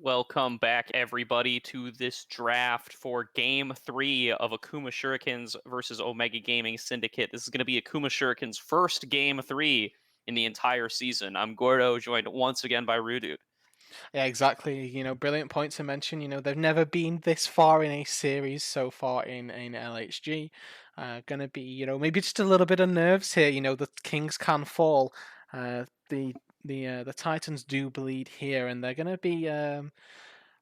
Welcome back, everybody, to this draft for Game 3 of Akuma Shurikens versus Omega Gaming Syndicate. This is going to be Akuma Shuriken's first Game 3 in the entire season. I'm Gordo, joined once again by Rudu. Yeah, exactly. Brilliant point to mention. They've never been this far in a series so far in LHG. Gonna be, maybe just a little bit of nerves here. The kings can fall. The Titans do bleed here, and they're gonna be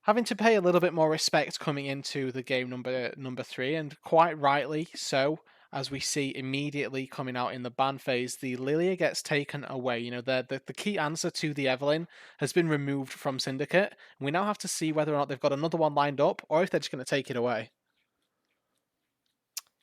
having to pay a little bit more respect coming into the game number three, and quite rightly so. As we see immediately coming out in the ban phase, the Lilia gets taken away. The key answer to the Evelyn has been removed from Syndicate, and we now have to see whether or not they've got another one lined up, or if they're just going to take it away.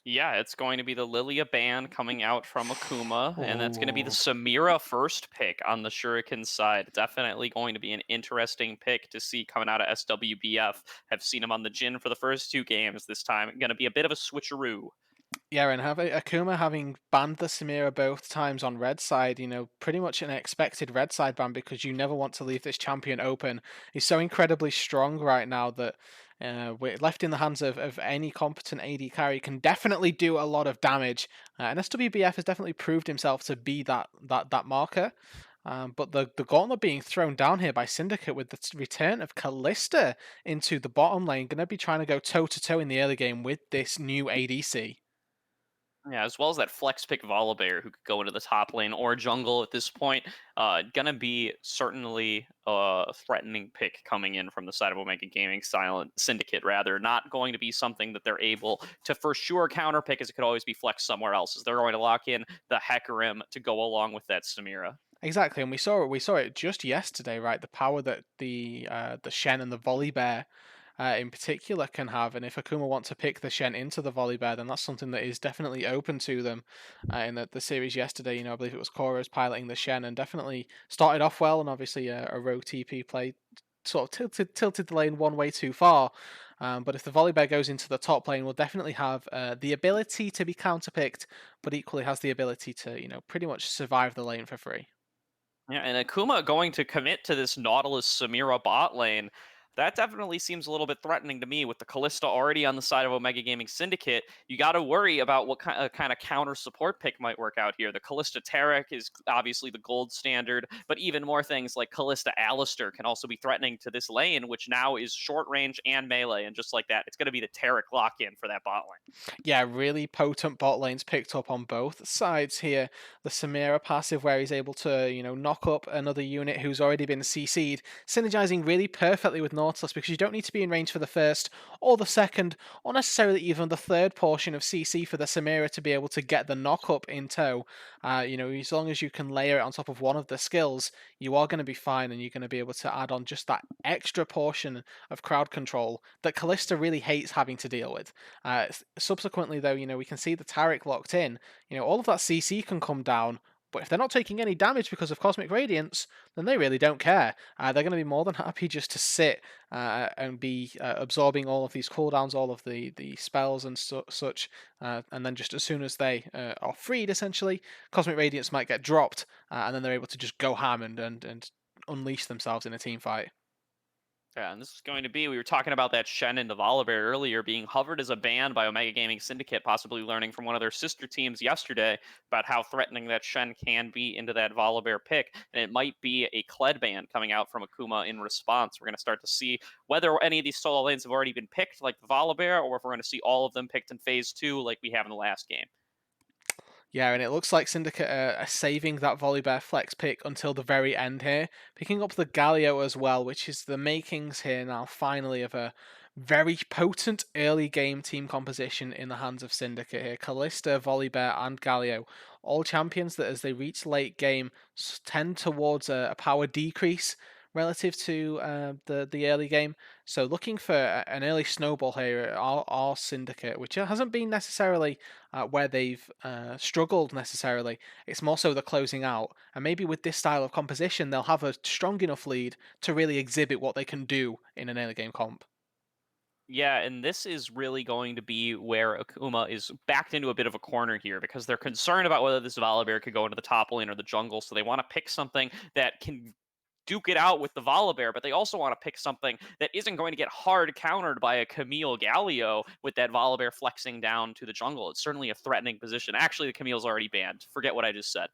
Yeah, it's going to be the Lilia ban coming out from Akuma, and that's going to be the Oh, Samira first pick on the Shuriken side. Definitely going to be an interesting pick to see coming out of SWBF. Have seen him on the Jin for the first two games this time. Going to be a bit of a switcheroo. yeah, and Akuma having banned the Samira both times on red side, pretty much an expected red side ban because you never want to leave this champion open. He's so incredibly strong right now that we're left in the hands of any competent AD carry can definitely do a lot of damage. And SWBF has definitely proved himself to be that marker. But the gauntlet being thrown down here by Syndicate with the return of Callista into the bottom lane, going to be trying to go toe to toe in the early game with this new ADC. Yeah, as well as that flex pick Volibear who could go into the top lane or jungle at this point. Gonna be certainly a threatening pick coming in from the side of Omega Gaming Silent Syndicate, rather. Not going to be something that they're able to for sure counter pick, as it could always be flexed somewhere else, as they're going to lock in the Hecarim to go along with that Samira. Exactly, and we saw it just yesterday, right? The power that the Shen and the Volley Bear in particular can have, and if Akuma want to pick the Shen into the Volley Bear, then that's something that is definitely open to them. In the series yesterday, I believe it was Korra's piloting the Shen, and definitely started off well, and obviously a rogue TP play sort of tilted the lane one way too far. But if the Volley Bear goes into the top lane, will definitely have the ability to be counterpicked, but equally has the ability to pretty much survive the lane for free. Yeah, and Akuma going to commit to this Nautilus Samira bot lane. That definitely seems a little bit threatening to me with the Callista already on the side of Omega Gaming Syndicate. You got to worry about what kind of counter support pick might work out here. The Callista Tarek is obviously the gold standard, but even more things like Callista Alistair can also be threatening to this lane, which now is short range and melee. And just like that, it's going to be the Tarek lock in for that bot lane. Yeah, really potent bot lanes picked up on both sides here. The Samira passive where he's able to, knock up another unit who's already been CC'd, synergizing really perfectly with Nautilus because you don't need to be in range for the first or the second, or necessarily even the third portion of CC for the Samira to be able to get the knock up in tow. As long as you can layer it on top of one of the skills, you are going to be fine and you're going to be able to add on just that extra portion of crowd control that Callista really hates having to deal with. Subsequently, though, we can see the Taric locked in. All of that CC can come down, but if they're not taking any damage because of Cosmic Radiance, then they really don't care. They're going to be more than happy just to sit and be absorbing all of these cooldowns, all of the spells and such, and then just as soon as they are freed, essentially, Cosmic Radiance might get dropped, and then they're able to just go ham and unleash themselves in a team fight. Yeah, and this is going to be, we were talking about that Shen and the Volibear earlier being hovered as a ban by Omega Gaming Syndicate, possibly learning from one of their sister teams yesterday about how threatening that Shen can be into that Volibear pick. And it might be a Kled ban coming out from Akuma in response. We're going to start to see whether any of these solo lanes have already been picked, like the Volibear, or if we're going to see all of them picked in phase two, like we have in the last game. Yeah, and it looks like Syndicate are saving that Volibear flex pick until the very end here, picking up the Galio as well, which is the makings here now finally of a very potent early game team composition in the hands of Syndicate here. Callista, Volibear, and Galio, all champions that as they reach late game tend towards a power decrease relative to the early game. So looking for an early snowball here at our Syndicate, which hasn't been necessarily where they've struggled necessarily. It's more so the closing out. And maybe with this style of composition, they'll have a strong enough lead to really exhibit what they can do in an early game comp. Yeah, and this is really going to be where Akuma is backed into a bit of a corner here because they're concerned about whether this Volibear could go into the top lane or the jungle, so they want to pick something that can duke it out with the Volibear, but they also want to pick something that isn't going to get hard countered by a Camille Galio with that Volibear flexing down to the jungle. It's certainly a threatening position. Actually, the Camille's already banned. Forget what I just said.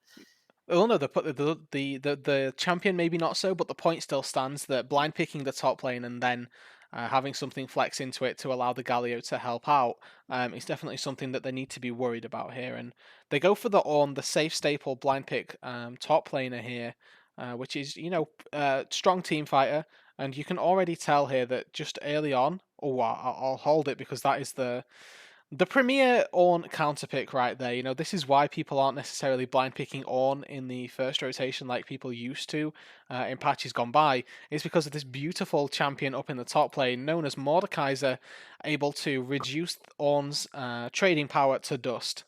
Oh no, the champion maybe not so, but the point still stands that blind picking the top lane and then having something flex into it to allow the Galio to help out is definitely something that they need to be worried about here. And they go for the Ornn, the safe staple blind pick top laner here, which is strong team fighter, and you can already tell here that just early on. Oh, I'll hold it because that is the premier Ornn counter pick right there. This is why people aren't necessarily blind picking Ornn in the first rotation like people used to in patches gone by. It's because of this beautiful champion up in the top lane known as Mordekaiser, able to reduce Ornn's trading power to dust.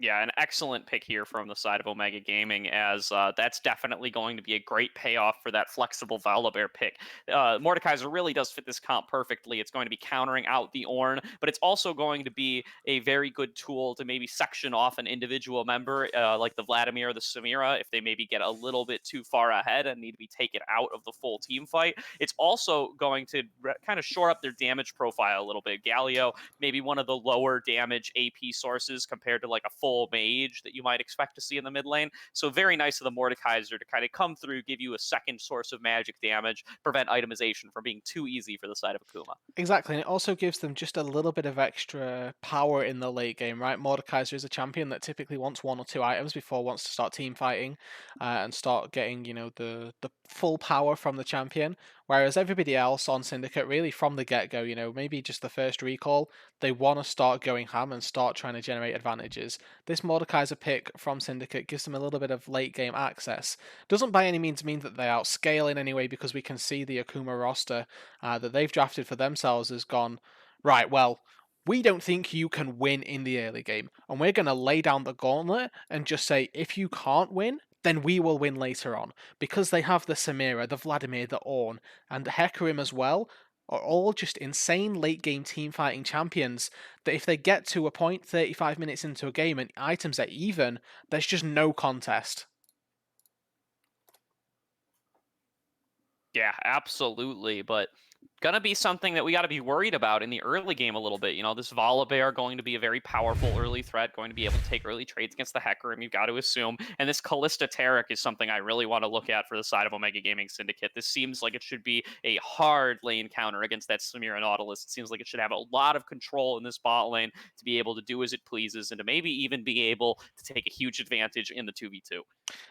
Yeah, an excellent pick here from the side of Omega Gaming, as that's definitely going to be a great payoff for that flexible Volibear pick. Mordekaiser really does fit this comp perfectly. It's going to be countering out the Ornn, but it's also going to be a very good tool to maybe section off an individual member, like the Vladimir or the Samira, if they maybe get a little bit too far ahead and need to be taken out of the full team fight. It's also going to kind of shore up their damage profile a little bit. Galio, maybe one of the lower damage AP sources compared to like a full mage that you might expect to see in the mid lane. So very nice of the Mordekaiser to kind of come through, give you a second source of magic damage, prevent itemization from being too easy for the side of Akuma. Exactly, and it also gives them just a little bit of extra power in the late game, right? Mordekaiser is a champion that typically wants one or two items before wants to start team fighting and start getting, the full power from the champion. Whereas everybody else on Syndicate, really from the get go, maybe just the first recall, they want to start going ham and start trying to generate advantages. This Mordekaiser pick from Syndicate gives them a little bit of late game access. Doesn't by any means mean that they outscale in any way because we can see the Akuma roster that they've drafted for themselves has gone, right, well, we don't think you can win in the early game. And we're going to lay down the gauntlet and just say, if you can't win, then we will win later on. Because they have the Samira, the Vladimir, the Ornn, and the Hecarim as well, are all just insane late game team fighting champions that if they get to a point 35 minutes into a game and items are even, there's just no contest. Yeah, absolutely. But gonna be something that we got to be worried about in the early game a little bit. This Volibear going to be a very powerful early threat, going to be able to take early trades against the Hecarim, you've got to assume. And this Callista Taric is something I really want to look at for the side of Omega Gaming Syndicate. This seems like it should be a hard lane counter against that Samira Nautilus. It seems like it should have a lot of control in this bot lane to be able to do as it pleases and to maybe even be able to take a huge advantage in the 2v2.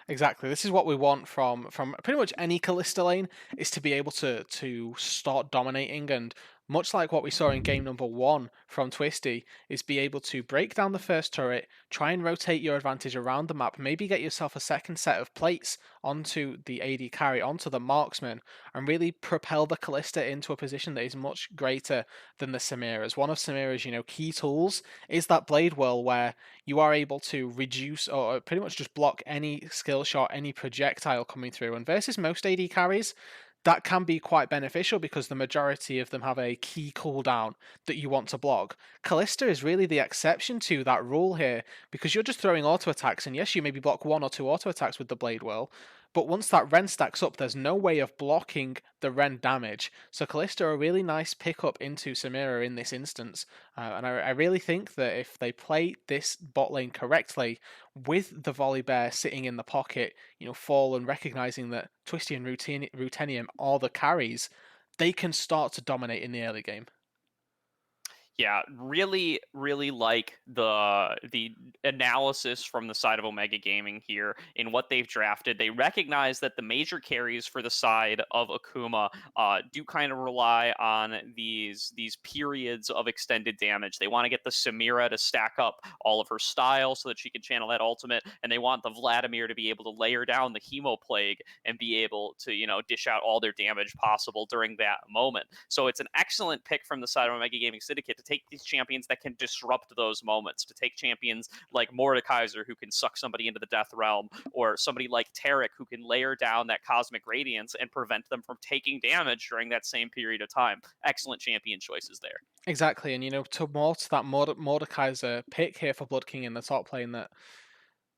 Exactly. This is what we want from pretty much any Callista lane is to be able to start dominating and much like what we saw in game number one from Twisty, is be able to break down the first turret, try and rotate your advantage around the map, maybe get yourself a second set of plates onto the AD carry, onto the marksman, and really propel the Callista into a position that is much greater than the Samira's. One of Samira's, key tools is that Blade Whirl where you are able to reduce or pretty much just block any skill shot, any projectile coming through. And versus most AD carries, that can be quite beneficial because the majority of them have a key cooldown that you want to block. Callista is really the exception to that rule here because you're just throwing auto attacks, and yes, you maybe block one or two auto attacks with the Blade Whirl, but once that Ren stacks up, there's no way of blocking the Ren damage. So Callista are a really nice pickup into Samira in this instance, and I really think that if they play this bot lane correctly, with the Volley Bear sitting in the pocket, Fall and recognizing that Twisty and Rutenium are the carries, they can start to dominate in the early game. Yeah, really, really like the analysis from the side of Omega Gaming here in what they've drafted. They recognize that the major carries for the side of Akuma do kind of rely on these periods of extended damage. They want to get the Samira to stack up all of her style so that she can channel that ultimate, and they want the Vladimir to be able to layer down the Hemo Plague and be able to dish out all their damage possible during that moment. So it's an excellent pick from the side of Omega Gaming Syndicate to take these champions that can disrupt those moments, to take champions like Mordekaiser who can suck somebody into the death realm, or somebody like Taric who can layer down that cosmic radiance and prevent them from taking damage during that same period of time. Excellent champion choices there. Exactly, and to that Mordekaiser pick here for Blood King in the top lane, that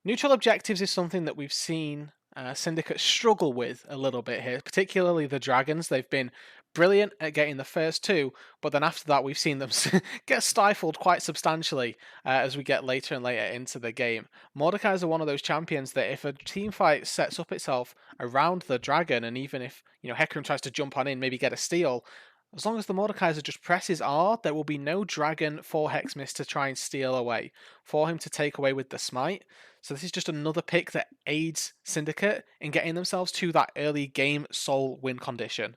neutral objectives is something that we've seen Syndicate struggle with a little bit here, particularly the Dragons. They've been brilliant at getting the first two, but then after that, we've seen them get stifled quite substantially as we get later and later into the game. Mordekai's are one of those champions that if a team fight sets up itself around the Dragon, and even if Hecarim tries to jump on in, maybe get a steal, as long as the Mordekaiser just presses R, there will be no Dragon for Hexmist to try and steal away, for him to take away with the Smite. So this is just another pick that aids Syndicate in getting themselves to that early game soul win condition.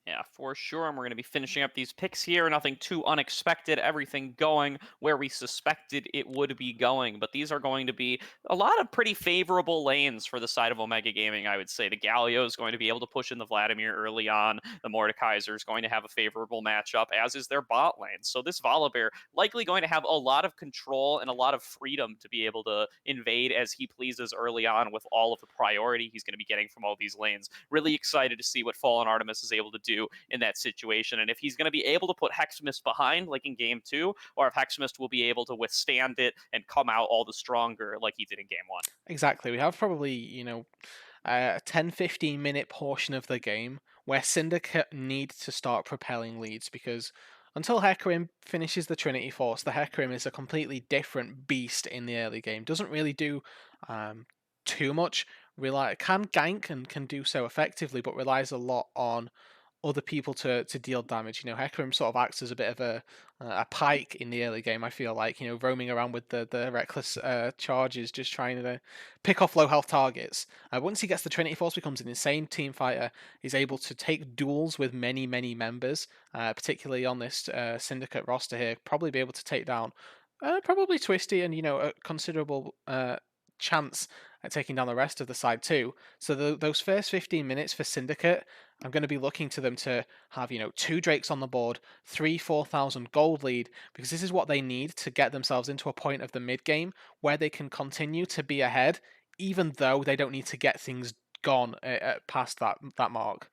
Yeah, for sure. And we're going to be finishing up these picks here. Nothing too unexpected. Everything going where we suspected it would be going. But these are going to be a lot of pretty favorable lanes for the side of Omega Gaming, I would say. The Galio is going to be able to push in the Vladimir early on. The Mordekaiser is going to have a favorable matchup, as is their bot lane. So this Volibear likely going to have a lot of control and a lot of freedom to be able to invade as he pleases early on with all of the priority he's going to be getting from all these lanes. Really excited to see what Fallen Artemis is able to do in that situation. And if he's going to be able to put Hexmist behind, like in game two, or if Hexmist will be able to withstand it and come out all the stronger like he did in game one. Exactly. We have probably, a 10-15 minute portion of the game where Syndicate need to start propelling leads because until Hecarim finishes the Trinity Force, the Hecarim is a completely different beast in the early game. Doesn't really do um, too much. Can gank and can do so effectively, but relies a lot on other people to deal damage. Hecarim sort of acts as a bit of a pike in the early game. I feel like roaming around with the reckless charges, just trying to pick off low health targets. Once he gets the Trinity Force, becomes an insane team fighter. He's able to take duels with many members, particularly on this Syndicate roster here. Probably be able to take down probably Twisty and a considerable chance at taking down the rest of the side too. So those first 15 minutes for Syndicate, I'm going to be looking to them to have, two Drakes on the board, 4,000 gold lead, because this is what they need to get themselves into a point of the mid game where they can continue to be ahead, even though they don't need to get things gone past that mark.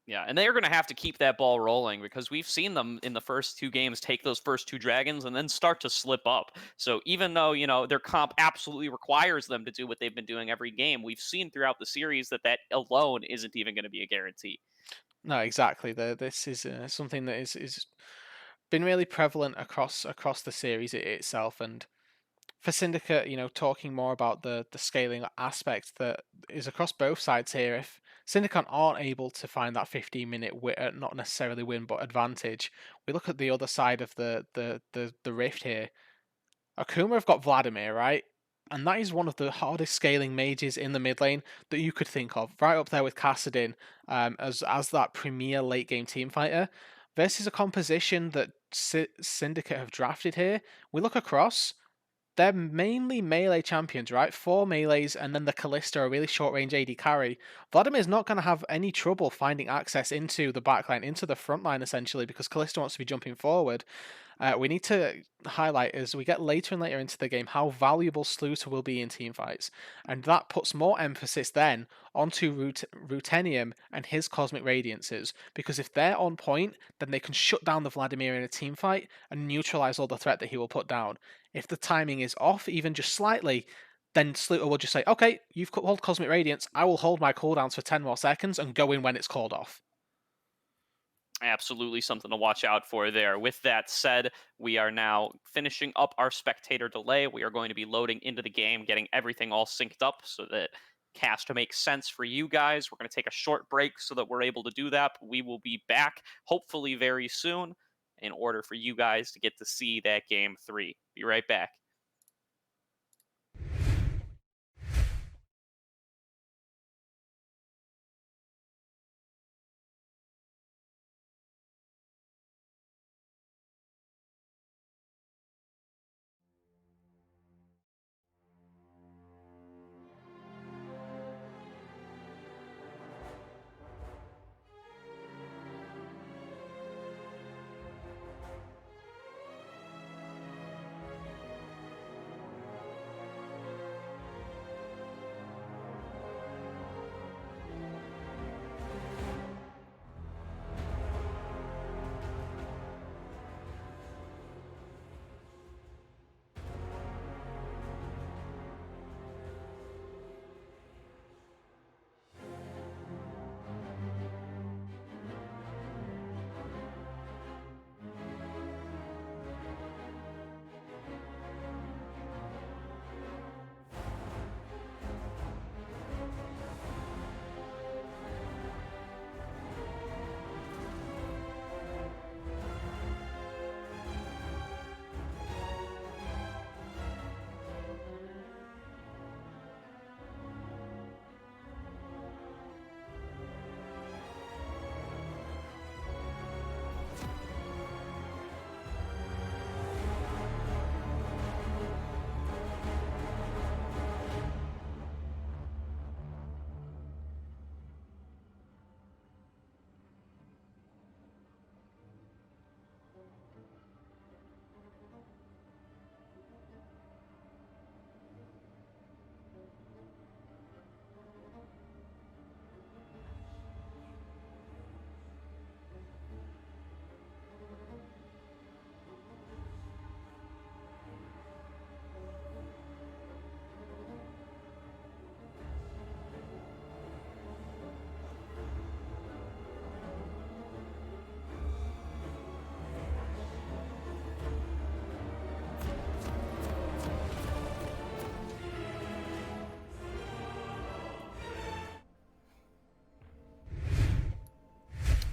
Yeah, and they're going to have to keep that ball rolling because we've seen them in the first two games take those first two dragons and then start to slip up. So even though, their comp absolutely requires them to do what they've been doing every game, we've seen throughout the series that that alone isn't even going to be a guarantee. No, exactly. This is something that is been really prevalent across the series itself, and for Syndicate, talking more about the scaling aspect that is across both sides here. If Syndicate aren't able to find that 15-minute not necessarily win, but advantage, we look at the other side of the rift here. Akuma have got Vladimir, right? And that is one of the hardest scaling mages in the mid lane that you could think of, right up there with Kassadin, as that premier late game team fighter. Versus a composition that Syndicate have drafted here. We look across, they're mainly melee champions, right? Four melees and then the Callista, a really short range AD carry. Vladimir's not going to have any trouble finding access into the backline, into the front line essentially, because Callista wants to be jumping forward. We need to highlight as we get later and later into the game how valuable Sluter will be in teamfights, and that puts more emphasis then onto Rutenium and his Cosmic Radiances, because if they're on point, then they can shut down the Vladimir in a team fight and neutralize all the threat that he will put down. If the timing is off, even just slightly, then Sluter will just say, okay, you've called Cosmic Radiance, I will hold my cooldowns for 10 more seconds and go in when it's called off. Absolutely something to watch out for there. With that said, we are now finishing up our spectator delay. We are going to be loading into the game, getting everything all synced up so that cast makes sense for you guys. We're going to take a short break so that we're able to do that. But we will be back hopefully very soon in order for you guys to get to see that game 3. Be right back.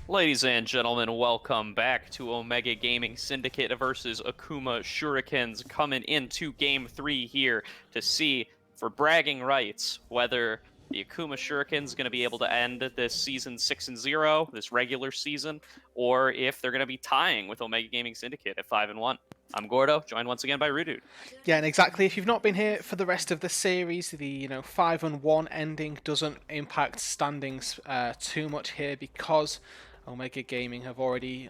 Ladies and gentlemen, welcome back to Omega Gaming Syndicate versus Akuma Shurikens, coming into Game 3 here to see, for bragging rights, whether the Akuma Shurikens going to be able to end this season 6-0, this regular season, or if they're going to be tying with Omega Gaming Syndicate at 5-1. I'm Gordo, joined once again by Rudude. Yeah, and exactly. If you've not been here for the rest of the series, the 5-1 ending doesn't impact standings too much here because Omega Gaming have already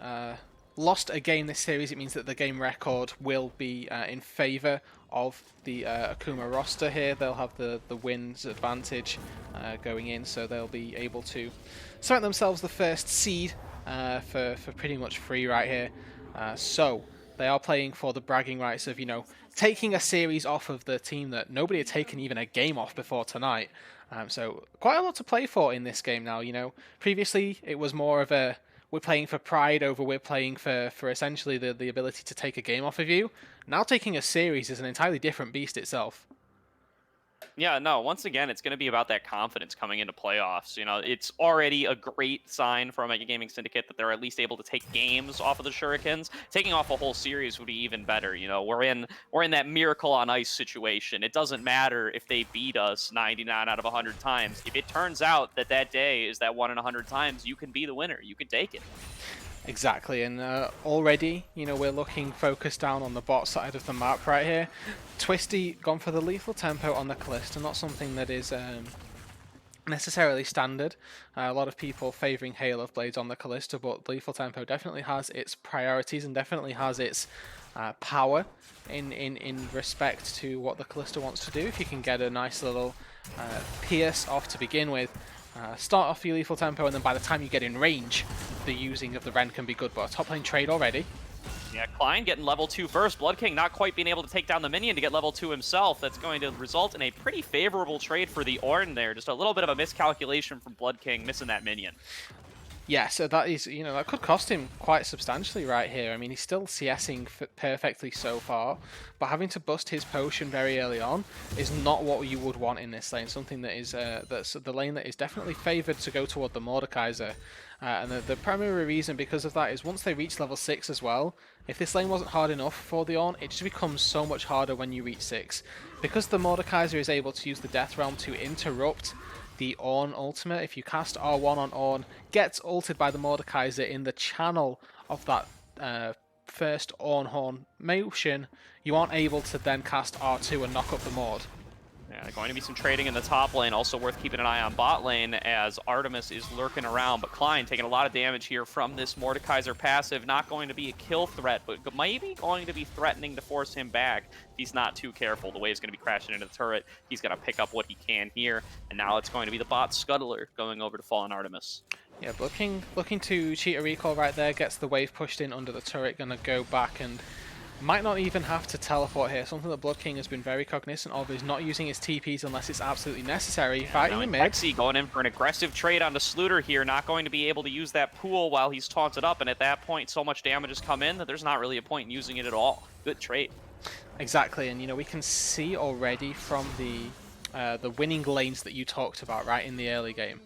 lost a game this series. It means that the game record will be in favour of the Akuma roster here. They'll have the wins advantage going in, so they'll be able to cement themselves the first seed for pretty much free right here. So they are playing for the bragging rights of, taking a series off of the team that nobody had taken even a game off before tonight. So quite a lot to play for in this game now. Previously it was more of a we're playing for pride over we're playing for essentially the ability to take a game off of you. Now taking a series is an entirely different beast itself. Yeah, no, once again, it's going to be about that confidence coming into playoffs. It's already a great sign for Omega Gaming Syndicate that they're at least able to take games off of the Shurikens. Taking off a whole series would be even better. We're in that miracle on ice situation. It doesn't matter if they beat us 99 out of 100 times. If it turns out that that day is that 1 in 100 times, you can be the winner. You can take it. Exactly, and already, we're looking focused down on the bot side of the map right here. Twisty gone for the lethal tempo on the Callista, not something that is necessarily standard. A lot of people favouring Hail of Blades on the Callista, but lethal tempo definitely has its priorities and definitely has its power in respect to what the Callista wants to do. If you can get a nice little pierce off to begin with, start off your lethal tempo, and then by the time you get in range, the using of the Ren can be good. But a top lane trade already. Yeah, Klein getting level 2 first. Blood King not quite being able to take down the minion to get level 2 himself. That's going to result in a pretty favorable trade for the Ornn there. Just a little bit of a miscalculation from Blood King, missing that minion. Yeah, so that is, that could cost him quite substantially right here. I mean, he's still CSing perfectly so far, but having to bust his potion very early on is not what you would want in this lane. Something that is, that's the lane that is definitely favoured to go toward the Mordekaiser. And the primary reason because of that is once they reach level 6 as well, if this lane wasn't hard enough for the Ornn, it just becomes so much harder when you reach 6. Because the Mordekaiser is able to use the Death Realm to interrupt the Ornn ultimate, if you cast R1 on Ornn, gets ulted by the Mordekaiser in the channel of that first Ornn Horn motion, you aren't able to then cast R2 and knock up the Mord. Yeah, going to be some trading in the top lane. Also worth keeping an eye on bot lane as Artemis is lurking around. But Klein taking a lot of damage here from this Mordekaiser passive. Not going to be a kill threat, but maybe going to be threatening to force him back if he's not too careful. The wave's going to be crashing into the turret. He's going to pick up what he can here. And now it's going to be the bot Scuttler going over to Fallen Artemis. Yeah, looking to cheat a recall right there. Gets the wave pushed in under the turret. Going to go back and might not even have to teleport here. Something that Blood King has been very cognizant of is not using his TPs unless it's absolutely necessary. Yeah, Fighting in mid. Lexi going in for an aggressive trade onto Sluter here. Not going to be able to use that pool while he's taunted up. And at that point, so much damage has come in that there's not really a point in using it at all. Good trade. Exactly, and we can see already from the winning lanes that you talked about right in the early game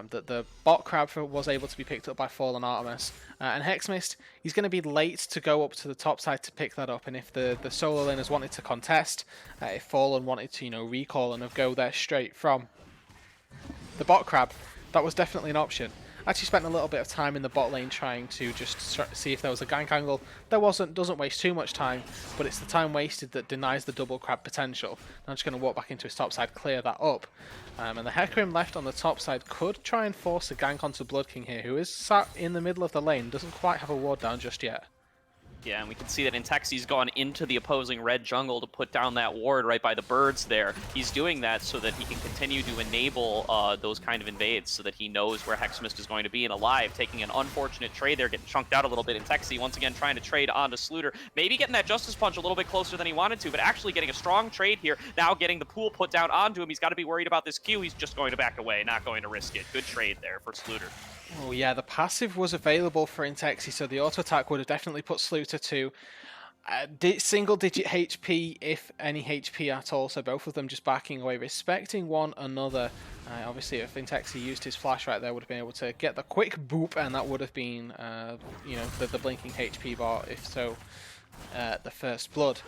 that the bot crab was able to be picked up by Fallen Artemis, and Hexmist, he's going to be late to go up to the top side to pick that up. And if the solo laners wanted to contest, if Fallen wanted to recall and go there straight from the bot crab, that was definitely an option. Actually spent a little bit of time in the bot lane trying to just see if there was a gank angle. There wasn't, doesn't waste too much time, but it's the time wasted that denies the double crab potential. Now I'm just going to walk back into his top side, clear that up. And the Hecarim left on the top side could try and force a gank onto Blood King here, who is sat in the middle of the lane, doesn't quite have a ward down just yet. Yeah, and we can see that Intexi's gone into the opposing red jungle to put down that ward right by the birds there. He's doing that so that he can continue to enable those kind of invades so that he knows where Hexmist is going to be and alive. Taking an unfortunate trade there, getting chunked out a little bit. Intexi once again trying to trade onto Sluter. Maybe getting that Justice Punch a little bit closer than he wanted to, but actually getting a strong trade here. Now getting the pool put down onto him. He's got to be worried about this Q. He's just going to back away, not going to risk it. Good trade there for Sluter. Oh yeah, the passive was available for Intexi, so the auto attack would have definitely put Sluter to Single digit HP, if any HP at all, so both of them just backing away, respecting one another. Obviously, if Intexi used his flash right there, would have been able to get the quick boop, and that would have been, you know, the blinking HP bar, if so, the first blood.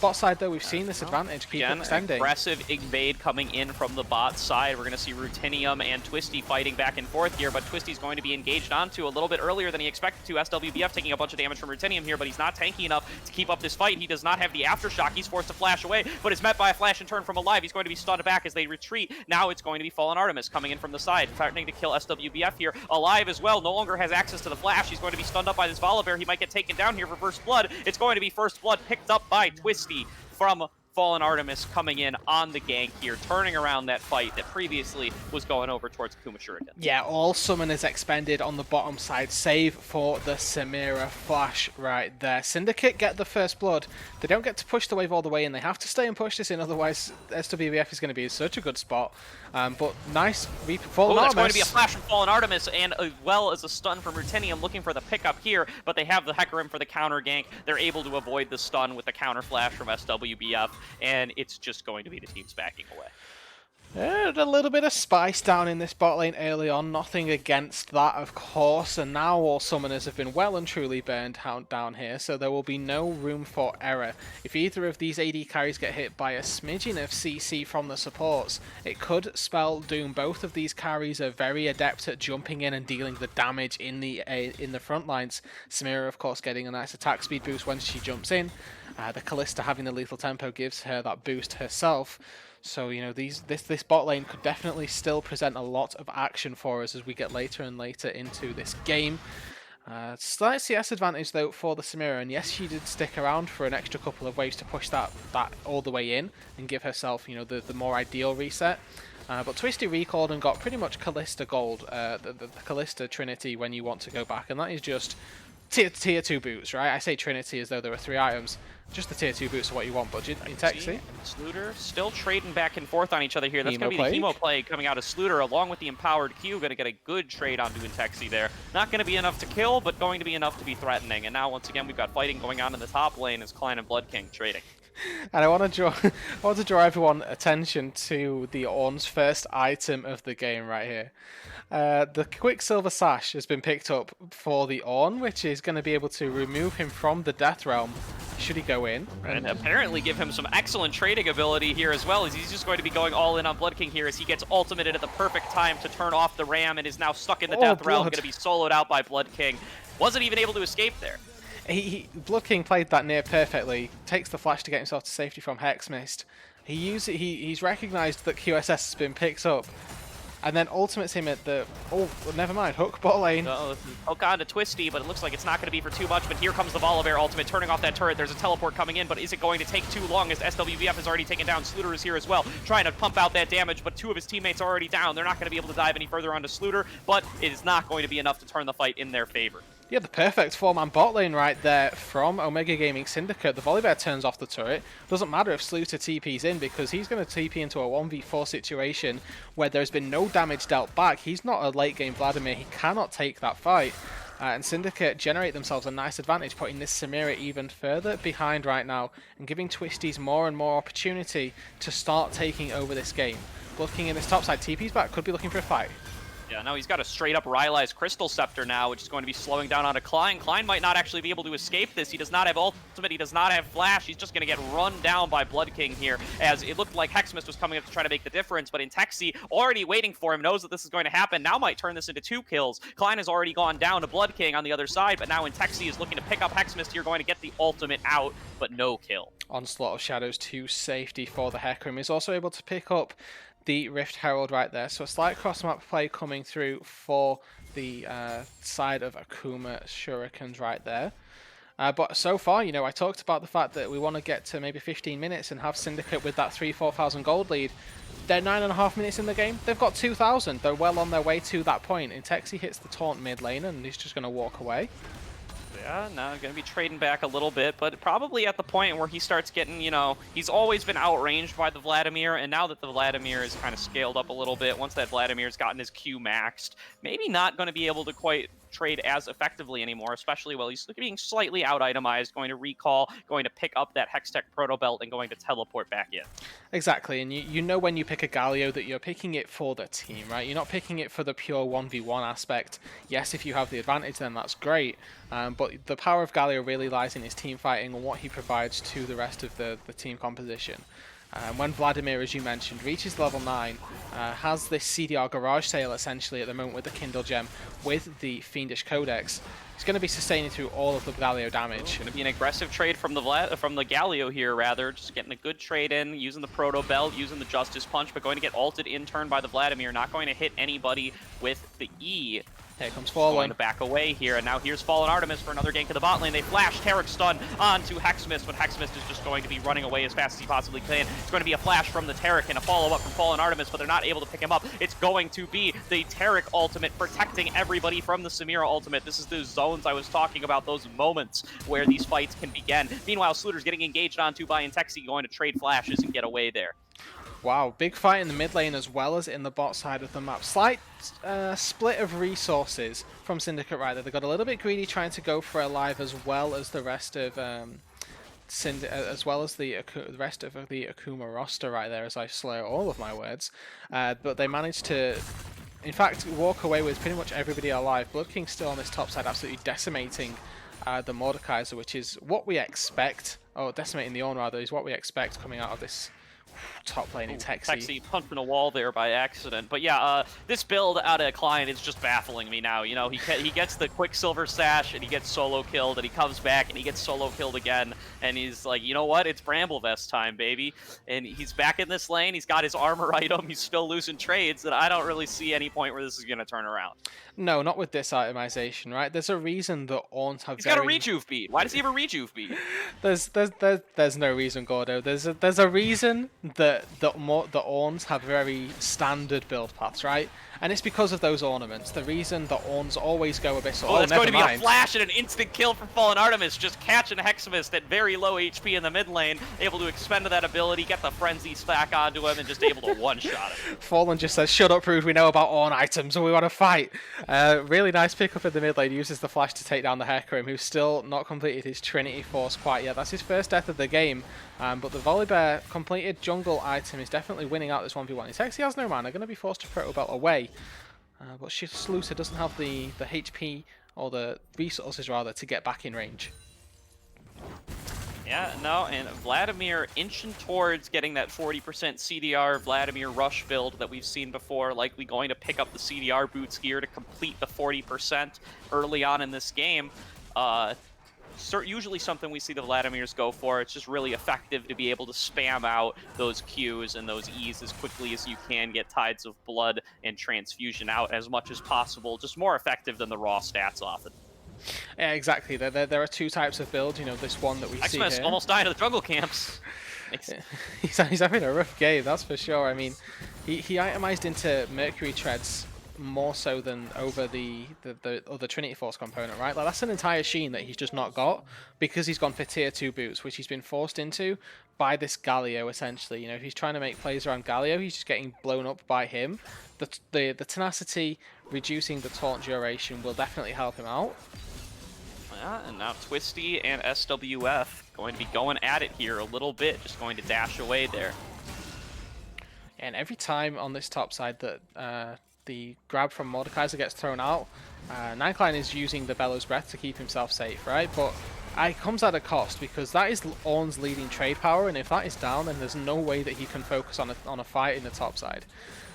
Bot side, though, we've seen this advantage keep extending. Aggressive invade coming in from the bot side. We're going to see Rutinium and Twisty fighting back and forth here, but Twisty's going to be engaged onto a little bit earlier than he expected to. SWBF taking a bunch of damage from Rutinium here, but he's not tanky enough to keep up this fight. He does not have the aftershock. He's forced to flash away, but is met by a flash and turn from Alive. He's going to be stunned back as they retreat. Now it's going to be Fallen Artemis coming in from the side, threatening to kill SWBF here. Alive as well, no longer has access to the flash. He's going to be stunned up by this Volibear. He might get taken down here for First Blood. It's going to be First Blood picked up by Twisty from Fallen Artemis coming in on the gank here, turning around that fight that previously was going over towards Akuma Shurikens. Yeah, all summon is expended on the bottom side, save for the Samira flash right there. Syndicate get the first blood. They don't get to push the wave all the way in. They have to stay and push this in, otherwise SWBF is going to be in such a good spot. But nice Fallen Artemis. That's going to be a flash from Fallen Artemis, and as well as a stun from Rutinium looking for the pickup here, but they have the Hecarim for the counter gank. They're able to avoid the stun with the counter flash from SWBF, and it's just going to be the teams backing away. A little bit of spice down in this bot lane early on, nothing against that, of course, and now all summoners have been well and truly burned down here, so there will be no room for error. If either of these AD carries get hit by a smidgen of CC from the supports, it could spell doom. Both of these carries are very adept at jumping in and dealing the damage in the front lines. Samira, of course, getting a nice attack speed boost when she jumps in. The Kalista having the lethal tempo gives her that boost herself. So, you know, this bot lane could definitely still present a lot of action for us as we get later and later into this game. Slight CS advantage, though, for the Samira, and yes, she did stick around for an extra couple of waves to push that all the way in and give herself, you know, the more ideal reset. But Twisty recalled and got pretty much Kalista gold, the Kalista Trinity when you want to go back, and that is just tier 2 boots, right? I say Trinity as though there were 3 items. Just the tier 2 boots are what you want, budget. In Texi. Sluter still trading back and forth on each other here. That's going to be the Hemo Plague coming out of Sluter, along with the Empowered Q. Going to get a good trade onto Intexi there. Not going to be enough to kill, but going to be enough to be threatening. And now, once again, we've got fighting going on in the top lane as Klein and Blood King trading. And I want to draw everyone attention to the Ornn's first item of the game right here. The Quicksilver Sash has been picked up for the Ornn, which is going to be able to remove him from the Death Realm should he go in. And apparently give him some excellent trading ability here as well, as he's just going to be going all in on Blood King here as he gets ultimated at the perfect time to turn off the Ram and is now stuck in the Death Realm, going to be soloed out by Blood King. Wasn't even able to escape there. Blood King played that near perfectly, takes the flash to get himself to safety from Hex Mist. He's recognized that QSS has been picked up, and then ultimates him at the... Oh, never mind. Hook bot lane. Hook on to Twisty, but it looks like it's not going to be for too much. But here comes the Volibear ultimate, turning off that turret. There's a teleport coming in, but is it going to take too long as SWBF has already taken down? Sluter is here as well, trying to pump out that damage, but 2 of his teammates are already down. They're not going to be able to dive any further onto Sluter, but it is not going to be enough to turn the fight in their favor. Yeah, the perfect 4-man bot lane right there from Omega Gaming Syndicate. The Volibear turns off the turret. Doesn't matter if Sluter TP's in, because he's going to TP into a 1v4 situation where there's been no damage dealt back. He's not a late game Vladimir. He cannot take that fight. And Syndicate generate themselves a nice advantage, putting this Samira even further behind right now and giving Twisties more and more opportunity to start taking over this game. Looking in this top side, TP's back, could be looking for a fight. Yeah, now he's got a straight-up Rylai's Crystal Scepter now, which is going to be slowing down onto Klein. Klein might not actually be able to escape this. He does not have ultimate. He does not have flash. He's just going to get run down by Blood King here, as it looked like Hexmist was coming up to try to make the difference, but Intexi, already waiting for him, knows that this is going to happen. Now might turn this into 2 kills. Klein has already gone down to Blood King on the other side, but now Intexi is looking to pick up Hexmist here, going to get the ultimate out, but no kill. Onslaught of Shadows to safety for the Hecarim. He's also able to pick up the Rift Herald right there, so a slight cross-map play coming through for the side of Akuma Shurikens right there. But so far, you know, I talked about the fact that we want to get to maybe 15 minutes and have Syndicate with that 3,000-4,000 gold lead. They're 9.5 minutes in the game. They've got 2,000. They're well on their way to that point. Intexi hits the taunt mid lane and he's just going to walk away. Yeah, now going to be trading back a little bit, but probably at the point where he starts getting, you know, he's always been outranged by the Vladimir, and now that the Vladimir is kind of scaled up a little bit, once that Vladimir's gotten his Q maxed, maybe not going to be able to quite trade as effectively anymore, especially while he's being slightly out-itemized, going to recall, going to pick up that Hextech Proto Belt, and going to teleport back in. Exactly, and you know when you pick a Galio that you're picking it for the team, right? You're not picking it for the pure 1v1 aspect. Yes, if you have the advantage, then that's great, but the power of Galio really lies in his team fighting and what he provides to the rest of the team composition. When Vladimir, as you mentioned, reaches level 9, has this CDR garage sale essentially at the moment with the Kindle Gem, with the Fiendish Codex, it's going to be sustaining through all of the Galio damage. Going to be an aggressive trade from the Galio here, rather. Just getting a good trade in, using the Proto Belt, using the Justice Punch, but going to get ulted in turn by the Vladimir. Not going to hit anybody with the E. Here comes Going Fallen. to back away here, and now here's Fallen Artemis for another gank of the bot lane. They flash Taric stun onto Hexmist, but Hexmist is just going to be running away as fast as he possibly can. It's going to be a flash from the Taric and a follow-up from Fallen Artemis, but they're not able to pick him up. It's going to be the Taric ultimate protecting everybody from the Samira ultimate. This is those zones I was talking about, those moments where these fights can begin. Meanwhile, Sluter's getting engaged onto by Intexi, going to trade flashes and get away there. Wow, big fight in the mid lane as well as in the bot side of the map. Slight split of resources from Syndicate right there. They got a little bit greedy trying to go for Alive as well as the rest of the rest of the Akuma roster right there as I slur all of my words. But they managed to, in fact, walk away with pretty much everybody alive. Blood King still on this top side, absolutely decimating the Mordekaiser, which is what we expect. Oh, decimating the Ornn rather, is what we expect coming out of this top lane in Texi. Texi punching a wall there by accident. But yeah, this build out of Client is just baffling me now. You know, he gets the Quicksilver Sash and he gets solo killed, and he comes back and he gets solo killed again, and he's like, you know what? It's Bramble Vest time, baby. And he's back in this lane. He's got his armor item. He's still losing trades, and I don't really see any point where this is going to turn around. No, not with this itemization, right? There's a reason that Ornns have He's got a rejuve bead. Why does he have a rejuve bead? There's no reason, Gordo. There's a reason that the Ornns have very standard build paths, right? And it's because of those ornaments. The reason the Ornns always go a bit Oh, that's going to be a flash and an instant kill from Fallen Artemis, just catching Hexmist at very low HP in the mid lane, able to expend that ability, get the Frenzy stack onto him, and just able to one-shot him. Fallen just says, shut up, Rude, we know about Ornn items and we want to fight. Really nice pickup in the mid lane, uses the flash to take down the Hecarim, who's still not completed his Trinity Force quite yet. That's his first death of the game, but the Volibear completed jungle item is definitely winning out this 1v1. He actually has no mana, going to be forced to Proto Belt away. But Sluter doesn't have the HP, or the resources rather, to get back in range. Yeah, no, and Vladimir inching towards getting that 40% CDR Vladimir rush build that we've seen before, likely going to pick up the CDR boots here to complete the 40% early on in this game. Usually something we see the Vladimirs go for. It's just really effective to be able to spam out those Qs and those Es as quickly as you can, get Tides of Blood and Transfusion out as much as possible. Just more effective than the raw stats often. Yeah, exactly. There are two types of build. You know, this one that we see here. Almost died in the jungle camps. He's having a rough game, that's for sure. I mean, he itemized into Mercury Treads more so than over the other Trinity Force component, right? Like, that's an entire sheen that he's just not got because he's gone for tier 2 boots, which he's been forced into by this Galio, essentially. You know, if he's trying to make plays around Galio, he's just getting blown up by him. The tenacity reducing the taunt duration will definitely help him out. Yeah, and now Twisty and SWF going to be going at it here a little bit, just going to dash away there. And every time on this top side that the grab from Mordekaiser gets thrown out, Ninecline is using the Bellows Breath to keep himself safe, right? But it comes at a cost, because that is Ornn's leading trade power, and if that is down, then there's no way that he can focus on a fight in the top side.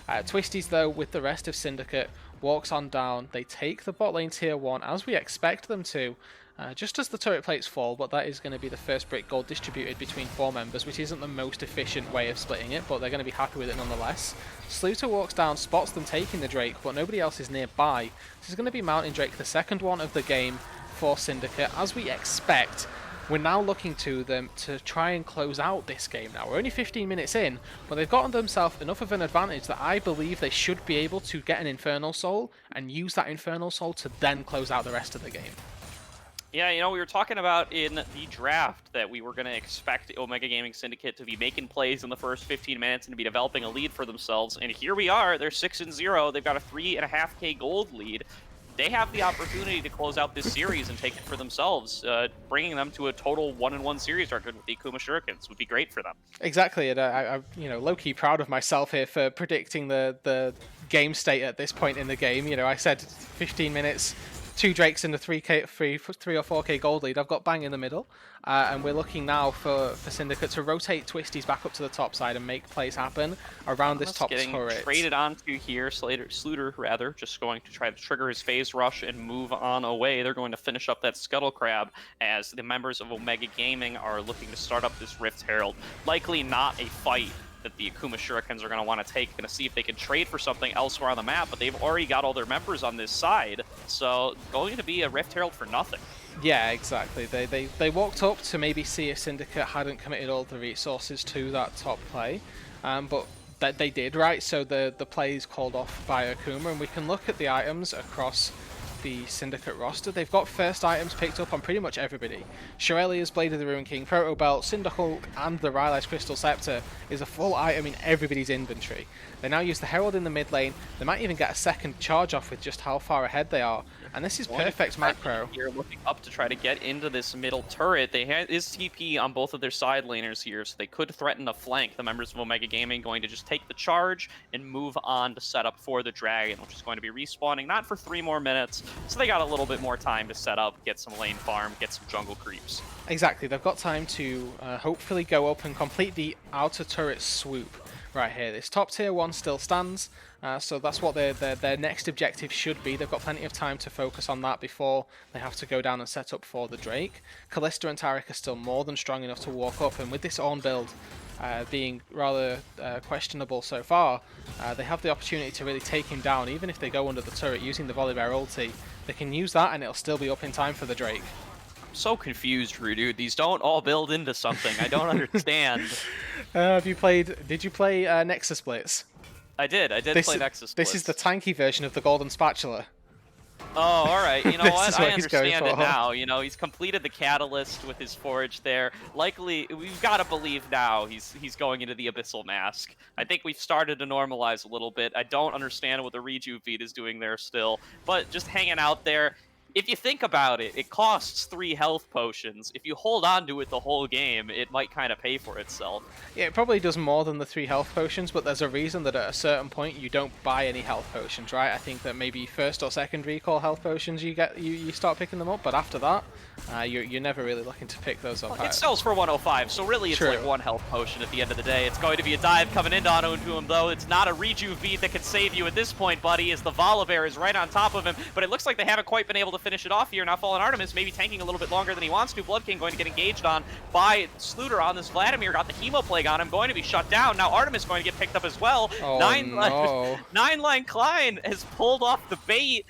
Twisties, though, with the rest of Syndicate, walks on down. They take the bot lane tier 1, as we expect them to, just as the turret plates fall, but that is going to be the first brick gold distributed between 4 members, which isn't the most efficient way of splitting it, but they're going to be happy with it nonetheless. Sluter walks down, spots them taking the Drake, but nobody else is nearby. This is going to be Mountain Drake, the second one of the game for Syndicate. As we expect, we're now looking to them to try and close out this game now. We're only 15 minutes in, but they've gotten themselves enough of an advantage that I believe they should be able to get an Infernal Soul and use that Infernal Soul to then close out the rest of the game. Yeah, you know, we were talking about in the draft that we were going to expect Omega Gaming Syndicate to be making plays in the first 15 minutes and to be developing a lead for themselves. And here we are. They're 6-0. They've got a 3.5K gold lead. they have the opportunity to close out this series and take it for themselves. Bringing them to a total 1-1 series record with the Akuma Shurikens would be great for them. Exactly, and low key proud of myself here for predicting the game state at this point in the game. I said 15 minutes, two Drakes and a 3 or 4K gold lead. I've got bang in the middle, and we're looking now for Syndicate to rotate Twisties back up to the top side and make plays happen around this Thomas top getting turret. traded onto here. Sluter, rather, just going to try to trigger his phase rush and move on away. They're going to finish up that Scuttle Crab as the members of Omega Gaming are looking to start up this Rift Herald. Likely not a fight that the Akuma Shurikens are going to want to take. Going to see if they can trade for something elsewhere on the map, but they've already got all their members on this side, so going to be a Rift Herald for nothing. Yeah, exactly. They walked up to maybe see if Syndicate hadn't committed all the resources to that top play, but that they did, right? So the play is called off by Akuma, and we can look at the items across the Syndicate roster. They've got first items picked up on pretty much everybody. Shurelia's Blade of the Ruin King, Proto Belt, Cinder Hulk, and the Rylai's Crystal Scepter is a full item in everybody's inventory. They now use the Herald in the mid lane. They might even get a second charge off with just how far ahead they are. And this is perfect macro. Here looking up to try to get into this middle turret. They is TP on both of their side laners here, so they could threaten a flank. The members of Omega Gaming going to just take the charge and move on to set up for the Dragon, which is going to be respawning not for 3 more minutes, so they got a little bit more time to set up, get some lane farm, get some jungle creeps. Exactly, they've got time to hopefully go up and complete the outer turret swoop right here. This top tier 1 still stands, so that's what their next objective should be. They've got plenty of time to focus on that before they have to go down and set up for the Drake. Kalista and Taric are still more than strong enough to walk up, and with this Ornn build being rather questionable so far, they have the opportunity to really take him down. Even if they go under the turret using the Volibear ulti, they can use that and it'll still be up in time for the Drake. So confused, dude. These don't all build into something. I don't understand. Did you play Nexus Blitz? I did play Nexus Blitz. This is the tanky version of the Golden Spatula. Oh, alright. You know what? I He's going understand it for. now. He's completed the Catalyst with his Forage there. Likely, we've got to believe now he's going into the Abyssal Mask. I think we've started to normalize a little bit. I don't understand what the Rejuve feed is doing there still, but just hanging out there. If you think about it, it costs 3 health potions. If you hold on to it the whole game, it might kind of pay for itself. Yeah, it probably does more than the 3 health potions, but there's a reason that at a certain point you don't buy any health potions, right? I think that maybe first or second recall health potions you start picking them up, but after that, you're never really looking to pick those up. Well, it sells for 105, so really it's like 1 health potion at the end of the day. It's going to be a dive coming into him, though. It's not a Rejuve feed that can save you at this point, buddy, as the Volibear is right on top of him, but it looks like they haven't quite been able to finish it off here. Now Fallen Artemis maybe tanking a little bit longer than he wants to. Blood King going to get engaged on by Sluter on this Vladimir. Got the Hemo Plague on him. Going to be shut down. Now Artemis going to get picked up as well. Oh, no. Nine-Line Klein has pulled off the bait,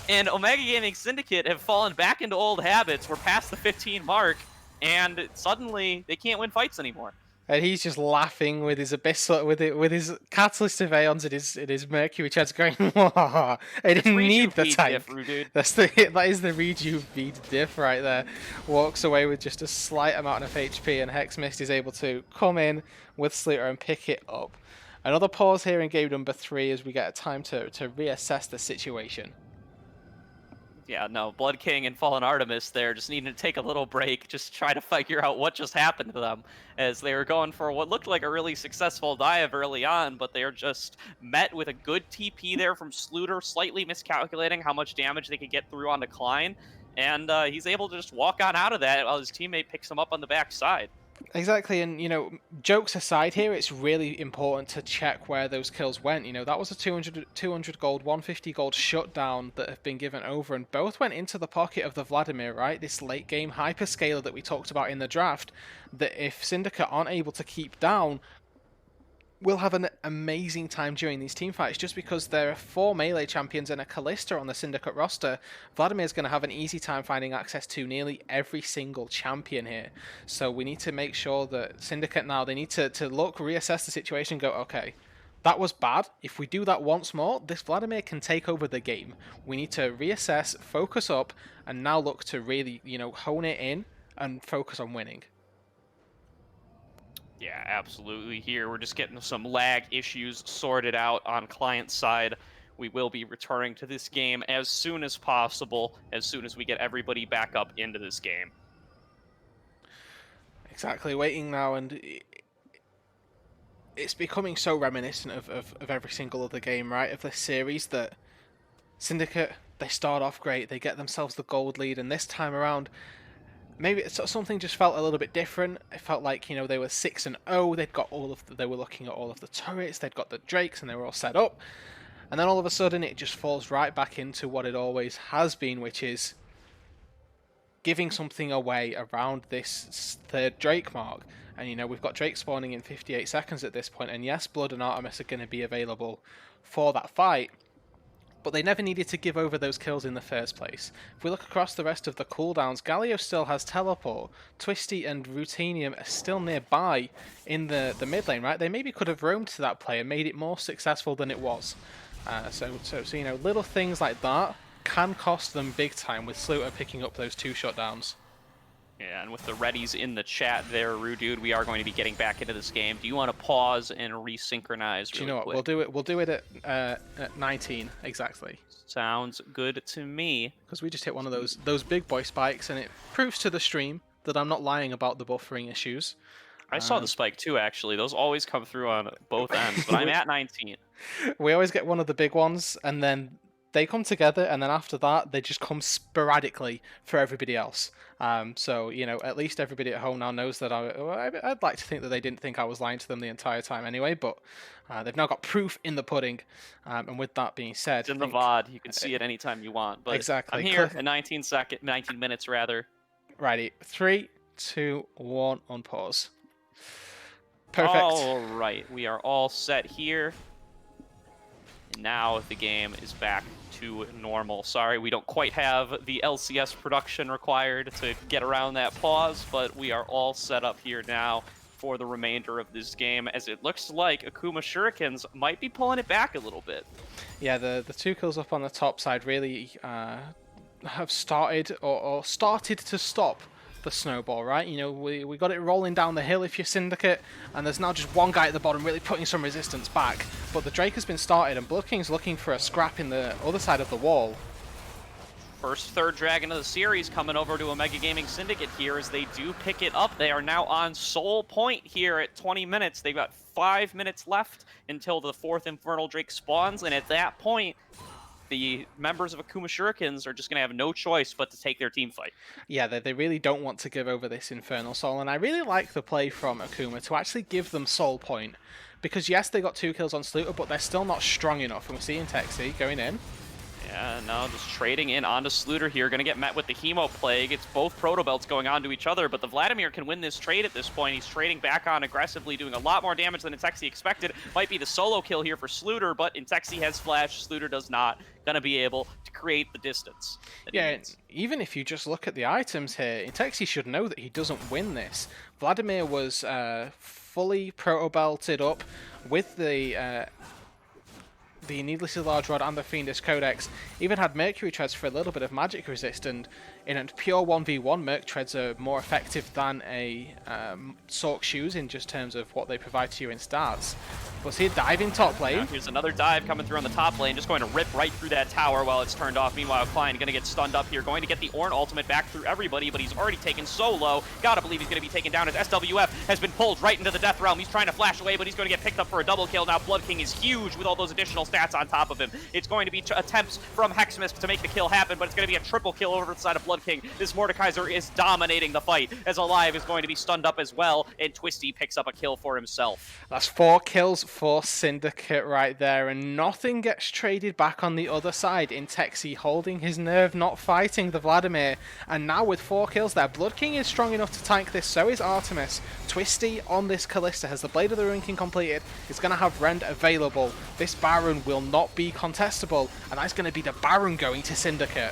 and Omega Gaming Syndicate have fallen back into old habits. We're past the 15 mark, and suddenly they can't win fights anymore. And he's just laughing with his Abyssal, with his Catalyst of Aeons and his Mercury Chats going, I didn't need the tank. That is the Rejuve feed diff right there. Walks away with just a slight amount of HP, and Hexmist is able to come in with Sluter and pick it up. Another pause here in game number 3 as we get a time to reassess the situation. Yeah, no, Blood King and Fallen Artemis there just needing to take a little break, just try to figure out what just happened to them, as they were going for what looked like a really successful dive early on, but they are just met with a good TP there from Sluter, slightly miscalculating how much damage they could get through on Decline, and he's able to just walk on out of that while his teammate picks him up on the backside. Exactly, and jokes aside here, it's really important to check where those kills went. That was a 200 gold, 150 gold shutdown that have been given over, and both went into the pocket of the Vladimir, right? This late game hyperscaler that we talked about in the draft, that if Syndicate aren't able to keep down, we'll have an amazing time during these teamfights. Just because there are 4 melee champions and a Kalista on the Syndicate roster, Vladimir's going to have an easy time finding access to nearly every single champion here. So we need to make sure that Syndicate now, they need to look, reassess the situation, go, okay, that was bad. If we do that once more, this Vladimir can take over the game. We need to reassess, focus up, and now look to really, hone it in and focus on winning. Yeah, absolutely. Here, we're just getting some lag issues sorted out on client side we will be returning to this game as soon as possible, as soon as we get everybody back up into this game. Exactly, waiting now, and it's becoming so reminiscent of every single other game, right, of this series, that Syndicate, they start off great, they get themselves the gold lead, and this time around, maybe something just felt a little bit different. It felt like, you know, they were 6-0, they'd got they were looking at all of the turrets, they'd got the Drakes, and they were all set up, and then all of a sudden it just falls right back into what it always has been, which is giving something away around this third Drake mark. And, you know, we've got Drake spawning in 58 seconds at this point, and yes, Blood and Artemis are going to be available for that fight, but they never needed to give over those kills in the first place. If we look across the rest of the cooldowns, Galio still has teleport, Twisty and Rutenium are still nearby in the mid lane, right? They maybe could have roamed to that play and made it more successful than it was. So you know, little things like that can cost them big time, with Sluter picking up those 2 shutdowns. Yeah, and with the readies in the chat there, Rudude, we are going to be getting back into this game. Do you want to pause and resynchronize? Do you know what? Quick? We'll do it at 19 exactly. Sounds good to me. Because we just hit one of those big boy spikes, and it proves to the stream that I'm not lying about the buffering issues. I saw the spike too, actually. Those always come through on both ends, but I'm at 19. We always get one of the big ones, and then they come together, and then after that, they just come sporadically for everybody else. So, you know, at least everybody at home now knows that I'd like to think that they didn't think I was lying to them the entire time anyway, but they've now got proof in the pudding. And with that being said... It's in the VOD. You can see it anytime you want. But exactly. I'm here at 19 minutes, rather. Righty. 3, 2, 1, unpause. Perfect. All right. We are all set here. Now the game is back to normal. Sorry, we don't quite have the LCS production required to get around that pause, but we are all set up here now for the remainder of this game, as it looks like Akuma Shurikens might be pulling it back a little bit. Yeah, the 2 kills up on the top side really have started or started to stop the snowball, right? You know, we got it rolling down the hill if you're Syndicate, and there's now just one guy at the bottom really putting some resistance back. But the Drake has been started, and Blood King's looking for a scrap in the other side of the wall. First third dragon of the series coming over to Omega Gaming Syndicate here as they do pick it up. They are now on Soul Point here at 20 minutes. They've got 5 minutes left until the 4th Infernal Drake spawns, and at that point, the members of Akuma Shurikens are just going to have no choice but to take their team fight. Yeah, they really don't want to give over this Infernal Soul, and I really like the play from Akuma to actually give them Soul Point. Because yes, they got 2 kills on Sluter, but they're still not strong enough, and we're seeing Texi going in. Yeah, no, just trading in onto Sluter here. Going to get met with the Hemo Plague. It's both Proto Belts going on to each other, but the Vladimir can win this trade at this point. He's trading back on aggressively, doing a lot more damage than Intexi expected. Might be the solo kill here for Sluter, but Intexi has flash. Sluter does not. Going to be able to create the distance. Yeah, even if you just look at the items here, Intexi should know that he doesn't win this. Vladimir was fully Proto Belted up with the Needlessly Large Rod and the Fiendish Codex. Even had Mercury Treads for a little bit of magic resist, and in a pure 1v1, Merc Treads are more effective than a Sork Shoes in just terms of what they provide to you in stats. But see a diving top lane. Now here's another dive coming through on the top lane, just going to rip right through that tower while it's turned off. Meanwhile, Klein going to get stunned up here, going to get the Ornn ultimate back through everybody, but he's already taken so low. Gotta believe he's going to be taken down as SWF has been pulled right into the Death Realm. He's trying to flash away, but he's going to get picked up for a double kill. Now Blood King is huge with all those additional stats on top of him. It's going to be attempts from Hexmist to make the kill happen, but it's going to be a triple kill over the side of Blood King. This Mordekaiser is dominating the fight, as Alive is going to be stunned up as well, and Twisty picks up a kill for himself. That's 4 kills for Syndicate right there, and nothing gets traded back on the other side. Intexi holding his nerve, not fighting the Vladimir, and now with 4 kills there, Blood King is strong enough to tank this, so is Artemis. Twisty on this Kalista has the Blade of the Ruin King completed, is going to have Rend available. This Baron will not be contestable, and that's going to be the Baron going to Syndicate.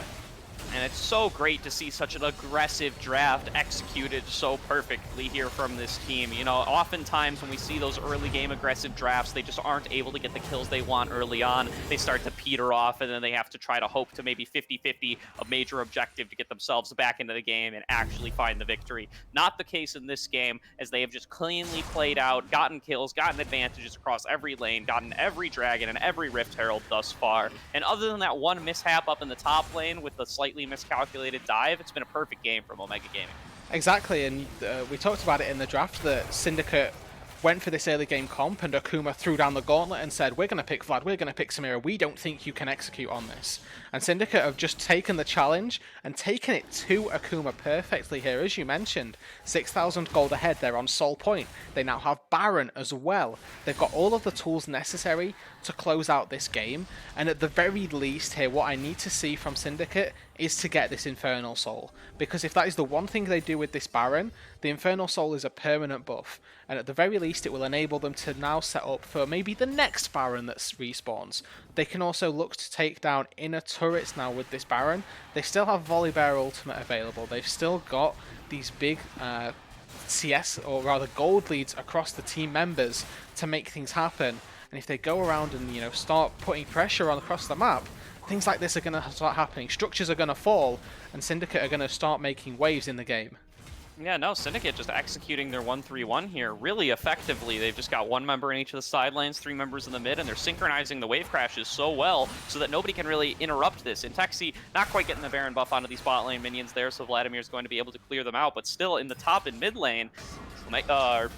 And it's so great to see such an aggressive draft executed so perfectly here from this team. You know, oftentimes when we see those early game aggressive drafts, they just aren't able to get the kills they want early on. They start to peter off, and then they have to try to hope to maybe 50-50 a major objective to get themselves back into the game and actually find the victory. Not the case in this game, as they have just cleanly played out, gotten kills, gotten advantages across every lane, gotten every dragon and every Rift Herald thus far. And other than that one mishap up in the top lane with the slightly miscalculated dive, it's been a perfect game from Omega Gaming. Exactly, and we talked about it in the draft that Syndicate went for this early game comp and Akuma threw down the gauntlet and said, we're going to pick Vlad, we're going to pick Samira, we don't think you can execute on this. And Syndicate have just taken the challenge and taken it to Akuma perfectly here. As you mentioned, 6,000 gold ahead, they're on Soul Point. They now have Baron as well. They've got all of the tools necessary to close out this game, and at the very least here, what I need to see from Syndicate is to get this Infernal Soul, because if that is the one thing they do with this Baron, the Infernal Soul is a permanent buff, and at the very least it will enable them to now set up for maybe the next Baron that respawns. They can also look to take down inner turrets now with this Baron. They still have Volibear Ultimate available, they've still got these big CS, or rather gold leads across the team members to make things happen. And if they go around and, you know, start putting pressure on across the map, things like this are going to start happening. Structures are going to fall, and Syndicate are going to start making waves in the game. Yeah, no, Syndicate just executing their 1-3-1 here really effectively. They've just got one member in each of the side lanes, 3 members in the mid, and they're synchronizing the wave crashes so well so that nobody can really interrupt this. And Texi not quite getting the Baron buff onto these bot lane minions there, so Vladimir's going to be able to clear them out. But still, in the top and mid lane, Akuma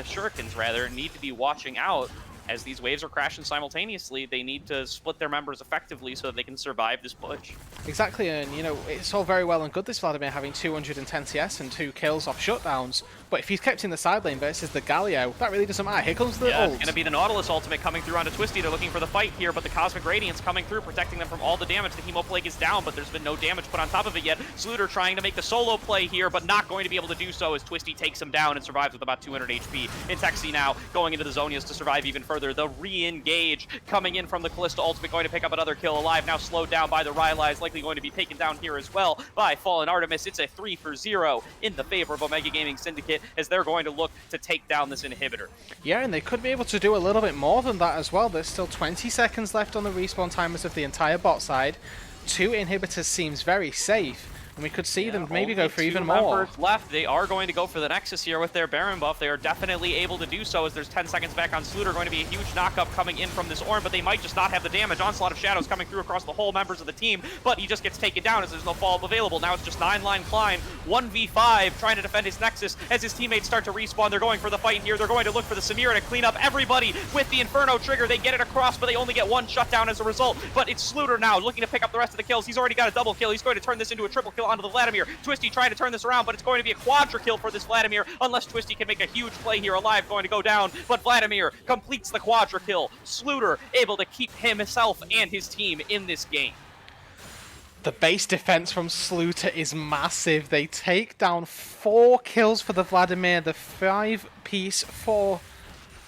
Shurikens, rather, need to be watching out. As these waves are crashing simultaneously, they need to split their members effectively so that they can survive this push. Exactly, and you know, it's all very well and good this Vladimir having 210 CS and 2 kills off shutdowns, but if he's kept in the side lane versus the Galio, that really doesn't matter. Here comes the ult. It's going to be the Nautilus ultimate coming through onto Twisty. They're looking for the fight here, but the Cosmic Radiance coming through, protecting them from all the damage. The Hemo Plague is down, but there's been no damage put on top of it yet. Sluter trying to make the solo play here, but not going to be able to do so as Twisty takes him down and survives with about 200 HP. And Texi now going into the Zonias to survive even further. The re-engage coming in from the Kalista ultimate, going to pick up another kill alive, now slowed down by the Rylai, is likely going to be taken down here as well by Fallen Artemis. It's a 3-for-0 in the favor of Omega Gaming Syndicate, as they're going to look to take down this inhibitor. Yeah, and they could be able to do a little bit more than that as well. There's still 20 seconds left on the respawn timers of the entire bot side. 2 inhibitors seems very safe, and we could see them maybe go for even more. Left. They are going to go for the Nexus here with their Baron buff. They are definitely able to do so, as there's 10 seconds back on Sluter. Going to be a huge knockup coming in from this Ornn, but they might just not have the damage. Onslaught of Shadows coming through across the whole members of the team, but he just gets taken down as there's no follow-up available. Now it's just 9-line Klein, 1v5, trying to defend his Nexus as his teammates start to respawn. They're going for the fight here. They're going to look for the Samira to clean up everybody with the Inferno trigger. They get it across, but they only get 1 shutdown as a result. But it's Sluter now looking to pick up the rest of the kills. He's already got a double kill. He's going to turn this into a triple kill onto the Vladimir. Twisty trying to turn this around, but it's going to be a quadra kill for this Vladimir, unless Twisty can make a huge play here. Alive going to go down, but Vladimir completes the quadra kill. Sluter able to keep himself and his team in this game. The base defense from Sluter is massive. They take down 4 kills for the Vladimir, the 5-piece for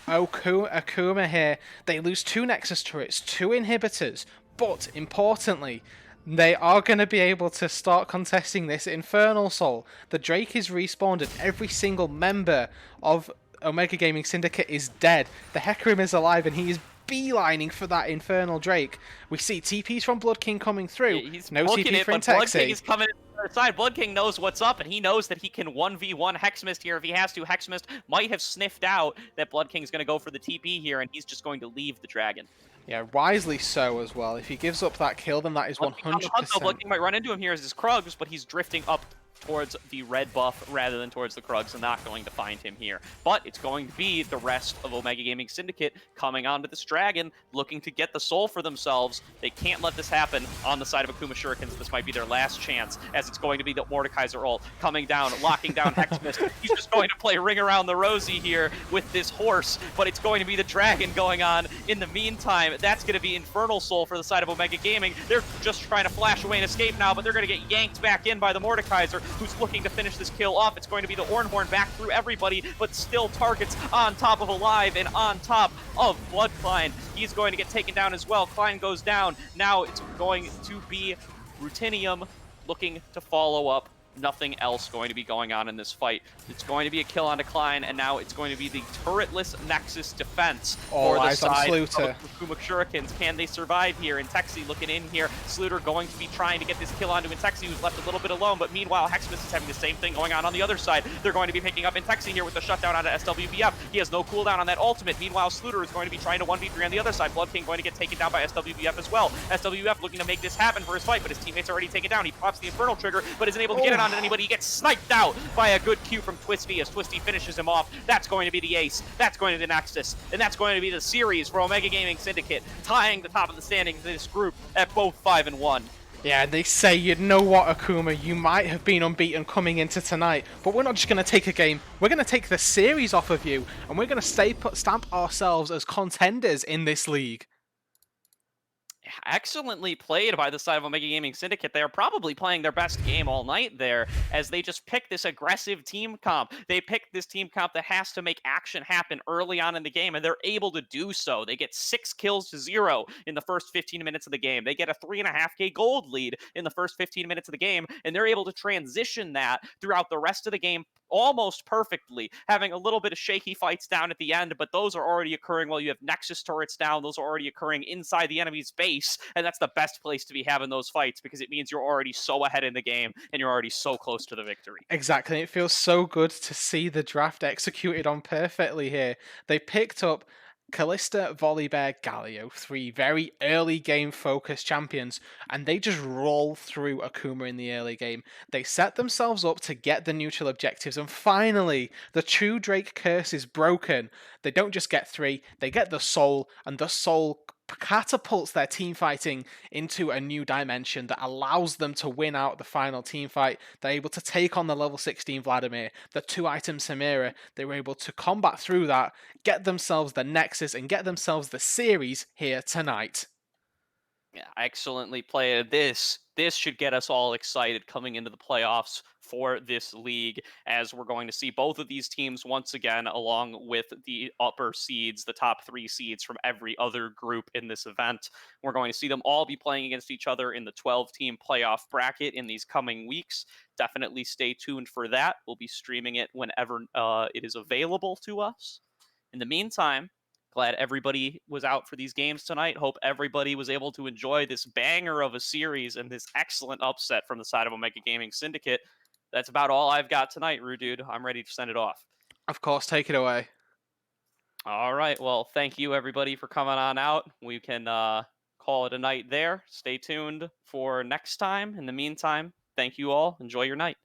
Akuma here. They lose 2 Nexus turrets, 2 inhibitors, but importantly, they are going to be able to start contesting this Infernal Soul. The Drake is respawned and every single member of Omega Gaming Syndicate is dead. The Hecarim is alive and he is beelining for that Infernal Drake. We see TPs from Blood King coming through. Yeah, he's no TP from Blood King Texi. is coming to the side. Blood King knows what's up, and he knows that he can 1v1 Hexmist here if he has to. Hexmist might have sniffed out that Blood King's going to go for the TP here, and he's just going to leave the dragon. Yeah, wisely so as well. If he gives up that kill, then that is 100%. Blood King might run into him here as his Krugs, but he's drifting up towards the red buff rather than towards the Krugs, and not going to find him here. But it's going to be the rest of Omega Gaming Syndicate coming onto this dragon, looking to get the soul for themselves. They can't let this happen on the side of Akuma Shurikens. This might be their last chance, as it's going to be the Mordekaiser ult coming down, locking down Hexmist. He's just going to play Ring Around the Rosie here with this horse, but it's going to be the dragon going on. In the meantime, that's going to be Infernal Soul for the side of Omega Gaming. They're just trying to flash away and escape now, but they're going to get yanked back in by the Mordekaiser, who's looking to finish this kill off. It's going to be the Ornhorn back through everybody, but still targets on top of Alive and on top of Blood Klein. He's going to get taken down as well. Klein goes down. Now it's going to be Rutinium looking to follow up. Nothing else going to be going on in this fight. It's going to be a kill on decline, and now it's going to be the turretless Nexus defense All for the eyes on side of Sluter. Akuma Shurikens. Can they survive here? And Texi looking in here. Sluter going to be trying to get this kill onto Intexi, who's left a little bit alone, but meanwhile, Hexmas is having the same thing going on the other side. They're going to be picking up Intexi here with the shutdown onto SWBF. He has no cooldown on that ultimate. Meanwhile, Sluter is going to be trying to 1v3 on the other side. Blood King going to get taken down by SWBF as well. SWBF looking to make this happen for his fight, but his teammates are already taken down. He pops the Infernal Trigger, but isn't able to get it onto anybody. He gets sniped out by a good Q from Twisty as Twisty finishes him off. That's going to be the ace. That's going to be the Nexus. And that's going to be the series for Omega Gaming Syndicate, tying the top of the standings in this group at both 5-1. Yeah, they say, you know what, Akuma, you might have been unbeaten coming into tonight, but we're not just going to take a game, we're going to take the series off of you, and we're going to stamp ourselves as contenders in this league. Excellently played by the side of Omega Gaming Syndicate. They are probably playing their best game all night there as they just pick this aggressive team comp. They pick this team comp that has to make action happen early on in the game, and they're able to do so. They get 6 kills to 0 in the first 15 minutes of the game. They get a 3.5k gold lead in the first 15 minutes of the game, and they're able to transition that throughout the rest of the game almost perfectly, having a little bit of shaky fights down at the end, but those are already occurring while you have Nexus turrets down. Those are already occurring inside the enemy's base, and that's the best place to be having those fights because it means you're already so ahead in the game and you're already so close to the victory. Exactly, it feels so good to see the draft executed on perfectly here. They picked up Callista, Volibear, Galio, 3 very early game focused champions, and they just roll through Akuma in the early game. They set themselves up to get the neutral objectives, and finally, the true Drake curse is broken. They don't just get 3, they get the soul, and the soul catapults their team fighting into a new dimension that allows them to win out the final team fight. They're able to take on the level 16 Vladimir, the 2-item Samira. They were able to combat through that, get themselves the Nexus, and get themselves the series here tonight. Yeah, excellently played. This should get us all excited coming into the playoffs for this league, as we're going to see both of these teams once again, along with the upper seeds, the top 3 seeds from every other group in this event. We're going to see them all be playing against each other in the 12-team playoff bracket in these coming weeks. Definitely stay tuned for that. We'll be streaming it whenever it is available to us. In the meantime, glad everybody was out for these games tonight. Hope everybody was able to enjoy this banger of a series and this excellent upset from the side of Omega Gaming Syndicate. That's about all I've got tonight, Dude. I'm ready to send it off. Of course, take it away. All right. Well, thank you everybody for coming on out. We can call it a night there. Stay tuned for next time. In the meantime, thank you all. Enjoy your night.